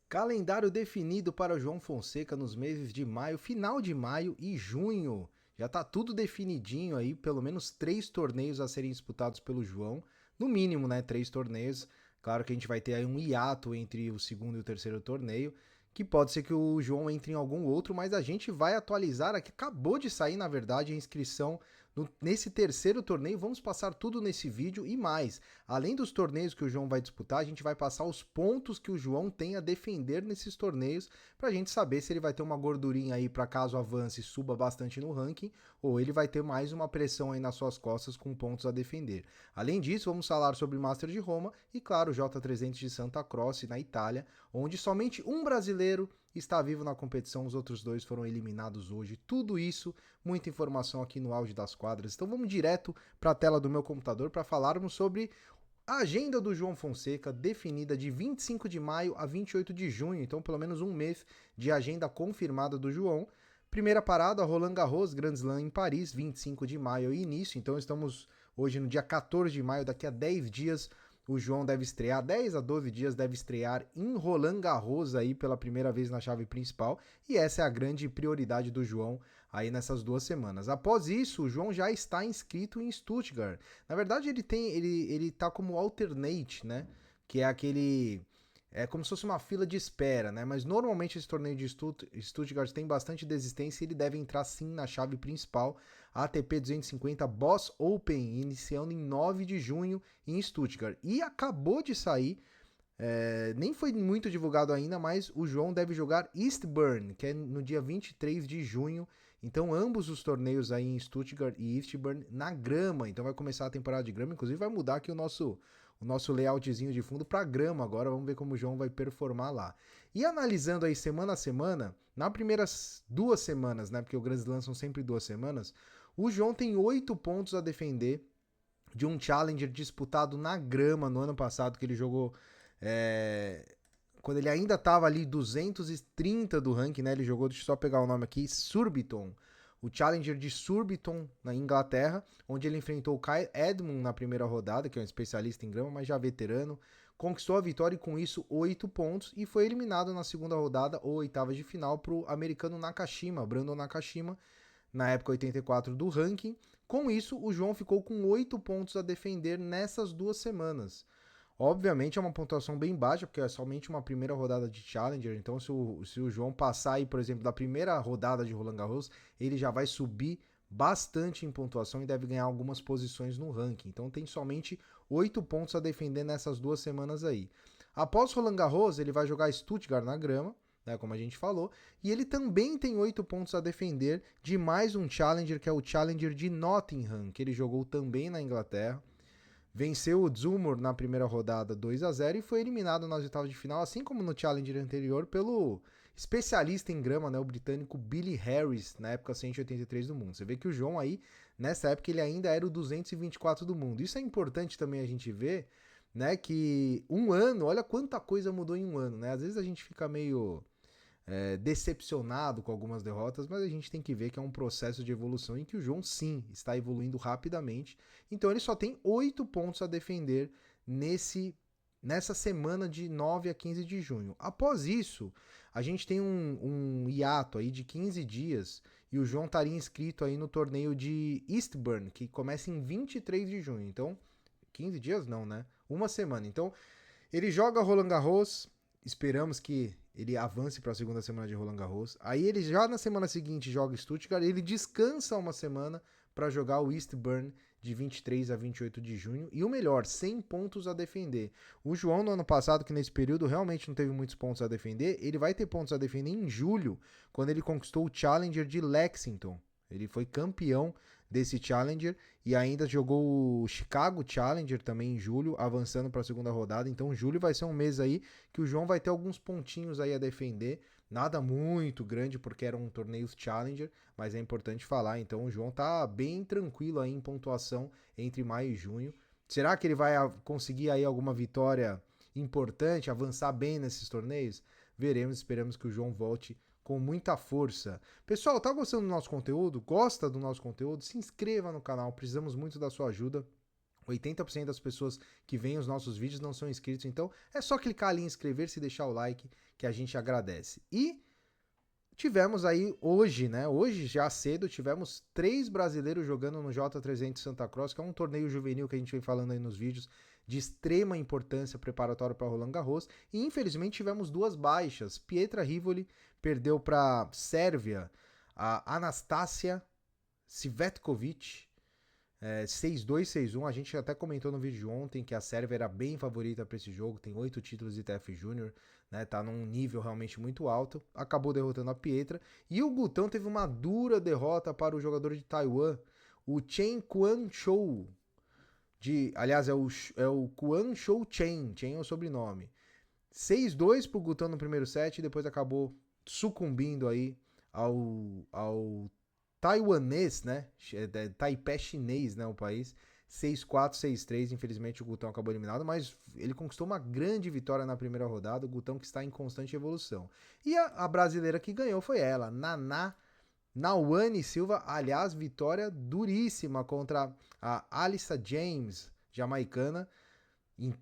Calendário definido para o João Fonseca nos meses de maio, final de maio e junho. Já tá tudo definidinho aí, pelo menos 3 torneios a serem disputados pelo João. No mínimo, né? 3 torneios. Claro que a gente vai ter aí um hiato entre o segundo e o terceiro torneio, que pode ser que o João entre em algum outro, mas a gente vai atualizar aqui. Acabou de sair, na verdade, a inscrição nesse terceiro torneio. Vamos passar tudo nesse vídeo e mais. Além dos torneios que o João vai disputar, a gente vai passar os pontos que o João tem a defender nesses torneios, pra gente saber se ele vai ter uma gordurinha aí para caso avance e suba bastante no ranking, ou ele vai ter mais uma pressão aí nas suas costas com pontos a defender. Além disso, vamos falar sobre o Master de Roma e, claro, o J300 de Santa Croce, na Itália, onde somente um brasileiro está vivo na competição, os outros 2 foram eliminados hoje. Tudo isso, muita informação aqui no Auge das Quadras. Então vamos direto para a tela do meu computador para falarmos sobre a agenda do João Fonseca, definida de 25 de maio a 28 de junho, então pelo menos um mês de agenda confirmada do João. Primeira parada, Roland Garros, Grand Slam em Paris, 25 de maio e início, então estamos hoje no dia 14 de maio, daqui a 10 dias o João deve estrear, 10 a 12 dias deve estrear em Roland Garros aí pela primeira vez na chave principal, e essa é a grande prioridade do João aí nessas 2 semanas. Após isso, o João já está inscrito em Stuttgart. Na verdade, ele tá como alternate, né? Que é aquele como se fosse uma fila de espera, né? Mas normalmente esse torneio de Stuttgart tem bastante desistência e ele deve entrar sim na chave principal, ATP 250 Boss Open, iniciando em 9 de junho em Stuttgart. E acabou de sair, nem foi muito divulgado ainda, mas o João deve jogar Eastbourne, que é no dia 23 de junho. Então, ambos os torneios aí em Stuttgart e Eastbourne na grama. Então, vai começar a temporada de grama. Inclusive, vai mudar aqui o nosso layoutzinho de fundo para grama agora. Vamos ver como o João vai performar lá. E analisando aí semana a semana, nas primeiras 2 semanas, né? Porque o Grand Slam são sempre 2 semanas, o João tem 8 pontos a defender de um Challenger disputado na grama no ano passado, que ele jogou quando ele ainda estava ali 230 do ranking, né? Ele jogou, deixa eu só pegar o nome aqui, Surbiton. O Challenger de Surbiton, na Inglaterra, onde ele enfrentou o Kyle Edmund na primeira rodada, que é um especialista em grama, mas já veterano. Conquistou a vitória e com isso 8 pontos e foi eliminado na segunda rodada ou oitavas de final para o americano Nakashima, Brandon Nakashima, na época 84 do ranking. Com isso, o João ficou com 8 pontos a defender nessas 2 semanas. Obviamente é uma pontuação bem baixa, porque é somente uma primeira rodada de Challenger. Então, se o João passar aí, por exemplo, da primeira rodada de Roland Garros, ele já vai subir bastante em pontuação e deve ganhar algumas posições no ranking. Então, tem somente 8 pontos a defender nessas 2 semanas aí. Após Roland Garros, ele vai jogar Stuttgart na grama, né, como a gente falou, e ele também tem 8 pontos a defender de mais um Challenger, que é o Challenger de Nottingham, que ele jogou também na Inglaterra. Venceu o Zumor na primeira rodada 2-0 e foi eliminado nas oitavas de final, assim como no Challenger anterior, pelo especialista em grama, né, o britânico Billy Harris, na época 183 do mundo. Você vê que o João aí, nessa época, ele ainda era o 224 do mundo. Isso é importante também a gente ver, né, que um ano, olha quanta coisa mudou em um ano, né? Às vezes a gente fica meio decepcionado com algumas derrotas, mas a gente tem que ver que é um processo de evolução em que o João sim está evoluindo rapidamente. Então ele só tem 8 pontos a defender nessa semana de 9 a 15 de junho. Após isso, a gente tem um hiato aí de 15 dias e o João estaria inscrito aí no torneio de Eastbourne, que começa em 23 de junho. Então, 15 dias não, né? Uma semana. Então, ele joga Roland Garros, esperamos que ele avance para a segunda semana de Roland Garros. Aí ele já na semana seguinte joga Stuttgart, ele descansa uma semana para jogar o Eastbourne de 23 a 28 de junho. E o melhor, 100 pontos a defender. O João no ano passado, que nesse período realmente não teve muitos pontos a defender, ele vai ter pontos a defender em julho, quando ele conquistou o Challenger de Lexington. Ele foi campeão desse Challenger e ainda jogou o Chicago Challenger também em julho, avançando para a segunda rodada. Então, julho vai ser um mês aí que o João vai ter alguns pontinhos aí a defender. Nada muito grande, porque era um torneio Challenger, mas é importante falar. Então, o João tá bem tranquilo aí em pontuação entre maio e junho. Será que ele vai conseguir aí alguma vitória importante, avançar bem nesses torneios? Veremos, esperamos que o João volte com muita força. Pessoal, tá gostando do nosso conteúdo? Gosta do nosso conteúdo? Se inscreva no canal, precisamos muito da sua ajuda. 80% das pessoas que veem os nossos vídeos não são inscritos, então é só clicar ali em inscrever-se e deixar o like que a gente agradece. E tivemos aí hoje, né? Hoje, já cedo, tivemos 3 brasileiros jogando no J300 Santa Cruz, que é um torneio juvenil que a gente vem falando aí nos vídeos, de extrema importância preparatório para Roland Garros. E infelizmente tivemos 2 baixas. Pietra Rivoli perdeu para Sérvia a Anastasia Cvetkovic, 6-2, 6-1. A gente até comentou no vídeo de ontem que a Sérvia era bem favorita para esse jogo, tem 8 títulos de ITF Júnior, né? Tá num nível realmente muito alto. Acabou derrotando a Pietra. E o Gutão teve uma dura derrota para o jogador de Taiwan, o Chen Quan-Shou. Aliás, é o Quan-Shou Chen. Chen é o sobrenome. 6-2 pro Gutão no primeiro set e depois acabou sucumbindo aí ao taiwanês, né? Taipei chinês, né? O país. 6-4, 6-3. Infelizmente o Gutão acabou eliminado, mas ele conquistou uma grande vitória na primeira rodada. O Gutão que está em constante evolução. E a brasileira que ganhou foi ela, Naoane Silva. Aliás, vitória duríssima contra a Alyssa James, jamaicana. Em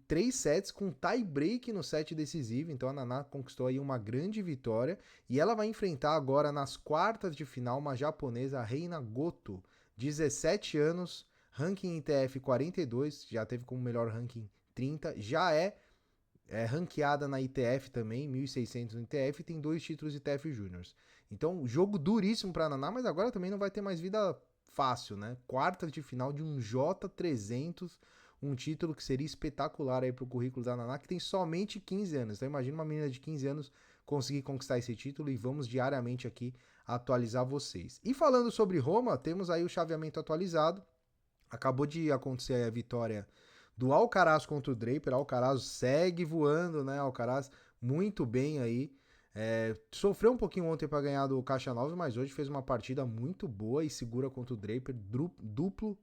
3 sets, com tie break no set decisivo. Então a Naná conquistou aí uma grande vitória. E ela vai enfrentar agora nas quartas de final uma japonesa, a Reina Goto, 17 anos, ranking ITF 42, já teve como melhor ranking 30, já é ranqueada na ITF também, 1.600 no ITF, e tem 2 títulos ITF Júniors. Então, jogo duríssimo para a Naná, mas agora também não vai ter mais vida fácil, né? Quartas de final de um J300, um título que seria espetacular aí pro currículo da Naná, que tem somente 15 anos. Então imagina uma menina de 15 anos conseguir conquistar esse título, e vamos diariamente aqui atualizar vocês. E falando sobre Roma, temos aí o chaveamento atualizado. Acabou de acontecer aí a vitória do Alcaraz contra o Draper. Alcaraz segue voando, né? Alcaraz muito bem aí. Sofreu um pouquinho ontem para ganhar do Caixa 9, mas hoje fez uma partida muito boa e segura contra o Draper, duplo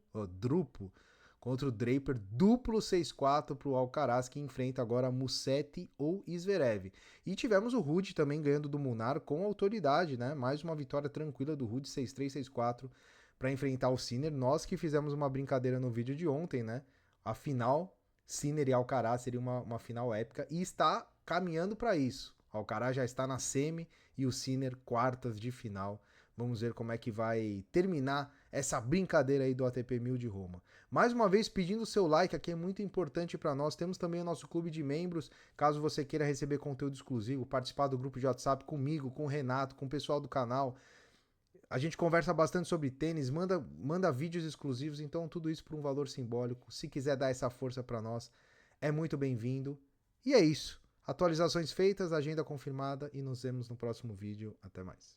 contra o Draper, duplo 6-4 para o Alcaraz, que enfrenta agora Musetti ou Zverev. E tivemos o Ruud também ganhando do Munar com autoridade, né? Mais uma vitória tranquila do Ruud, 6-3, 6-4, para enfrentar o Sinner. Nós que fizemos uma brincadeira no vídeo de ontem, né? A final, Sinner e Alcaraz, seria uma final épica, e está caminhando para isso. O Alcaraz já está na semi e o Sinner quartas de final. Vamos ver como é que vai terminar essa brincadeira aí do ATP 1000 de Roma. Mais uma vez, pedindo o seu like aqui, é muito importante para nós. Temos também o nosso clube de membros, caso você queira receber conteúdo exclusivo, participar do grupo de WhatsApp comigo, com o Renato, com o pessoal do canal. A gente conversa bastante sobre tênis, manda vídeos exclusivos, então tudo isso por um valor simbólico. Se quiser dar essa força para nós, é muito bem-vindo. E é isso. Atualizações feitas, agenda confirmada, e nos vemos no próximo vídeo. Até mais.